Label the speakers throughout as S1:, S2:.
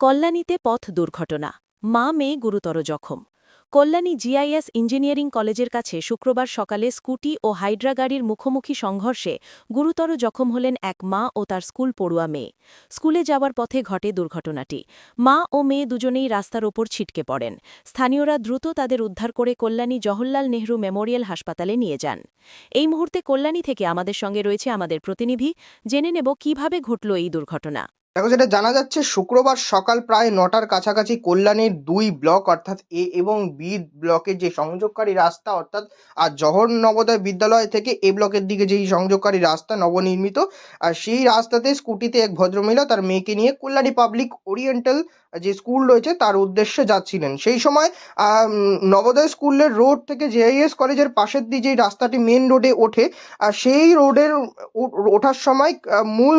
S1: কল্যাণীতে পথ দুর্ঘটনা, মা মেয়ে গুরুতর জখম। কল্যাণী জিআইএস ইঞ্জিনিয়ারিং কলেজের কাছে শুক্রবার সকালে স্কুটি ও হাইড্রা গাড়ির মুখোমুখি সংঘর্ষে গুরুতর জখম হলেন এক মা ও তার স্কুল পড়ুয়া মেয়ে। স্কুলে যাওয়ার পথে ঘটে দুর্ঘটনাটি। মা ও মেয়ে দুজনেই রাস্তার ওপর ছিটকে পড়েন। স্থানীয়রা দ্রুত তাদের উদ্ধার করে কল্যাণী জওহরলাল নেহরু মেমোরিয়াল হাসপাতালে নিয়ে যান। এই মুহূর্তে কল্যাণী থেকে আমাদের সঙ্গে রয়েছে আমাদের প্রতিনিধি। জেনে নেব কিভাবে ঘটল এই দুর্ঘটনা।
S2: দেখো, যেটা জানা যাচ্ছে শুক্রবার সকাল প্রায় ৯টার কাছাকাছি কল্যাণীর ২ ব্লক অর্থাৎ এ এবং বি ব্লকের যে সংযোগকারী রাস্তা অর্থাৎ জওহর নবোদয় বিদ্যালয় থেকে এ ব্লকের দিকে যেই সংযোগকারী রাস্তা নবনির্মিত, আর সেই রাস্তাতে স্কুটিতে এক ভদ্রমহিলা তার মেয়েকে নিয়ে কল্যাণী পাবলিক ওরিয়েন্টাল যে স্কুল রয়েছে তার উদ্দেশ্যে যাচ্ছিলেন। সেই সময় নবোদয় স্কুলের রোড থেকে জেআইএস কলেজের পাশের দিয়ে যেই রাস্তাটি মেন রোডে ওঠে, আর সেই রোডের ওঠার সময় মূল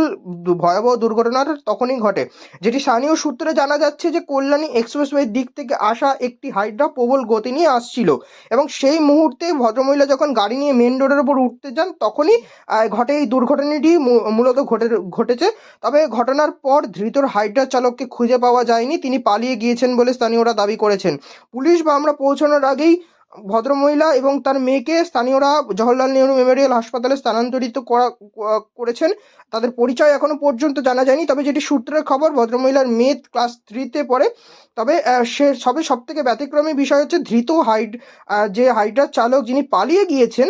S2: ভয়াবহ দুর্ঘটনার তখনই ঘটে, যেটি স্থানীয় সূত্রে জানা যাচ্ছে যে কল্যাণী এক্সপ্রেসওয়ের দিক থেকে আসা একটি হাইড্রা প্রবল গতি নিয়ে আসছিল এবং সেই মুহূর্তে ভদ্রমহিলা যখন গাড়ি নিয়ে মেন রোডের উপর উঠতে যান তখনই ঘটে এই দুর্ঘটনাটি মূলত ঘটেছে। তবে ঘটনার পর ধৃতর হাইড্রা চালককে খুঁজে পাওয়া যায়নি, তিনি পালিয়ে গিয়েছেন বলে স্থানীয়রা দাবি করেছেন। পুলিশ বা আমরা পৌঁছানোর আগেই ভদ্রমহিলা এবং তার মেয়েকে স্থানীয়রা জওহরলাল নেহরু মেমোরিয়াল হাসপাতালে স্থানান্তরিত করেছেন। তাদের পরিচয় এখনো পর্যন্ত জানা যায়নি, তবে যেটি সূত্রের খবর ভদ্রমহিলার মেয়ে ক্লাস 3-তে পড়ে। তবে সব থেকে ব্যতিক্রমী বিষয় হচ্ছে ধৃত যে হাইড্রার চালক যিনি পালিয়ে গিয়েছেন,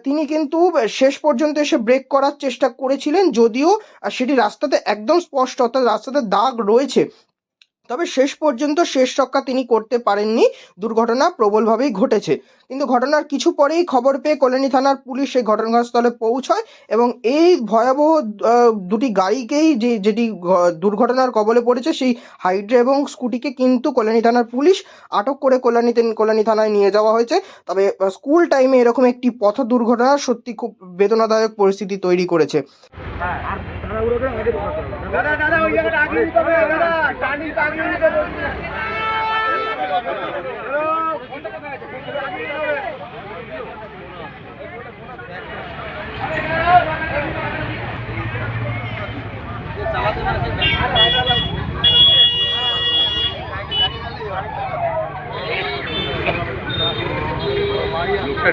S2: তিনি কিন্তু শেষ পর্যন্ত এসে ব্রেক করার চেষ্টা করেছিলেন, যদিও সেটি রাস্তাতে একদম স্পষ্ট অর্থাৎ রাস্তাতে দাগ রয়েছে, তবে শেষ পর্যন্ত শেষ রক্ষা তিনি করতে পারেননি। দুর্ঘটনা প্রবলভাবেই ঘটেছে, কিন্তু ঘটনার কিছু পরেই খবর পেয়ে কল্যাণী থানার পুলিশ সেই ঘটনাস্থলে পৌঁছয় এবং এই ভয়াবহ দুটি গাড়িকেই যেটি দুর্ঘটনার কবলে পড়েছে সেই হাইড্রা এবং স্কুটিকে কিন্তু কল্যাণী থানার পুলিশ আটক করে কল্যাণী থানায় নিয়ে যাওয়া হয়েছে। তবে স্কুল টাইমে এরকম একটি পথ দুর্ঘটনা সত্যি খুব বেদনাদায়ক পরিস্থিতি তৈরি করেছে।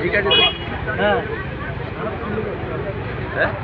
S3: ঠিক আছে, হ্যাঁ
S4: হ্যাঁ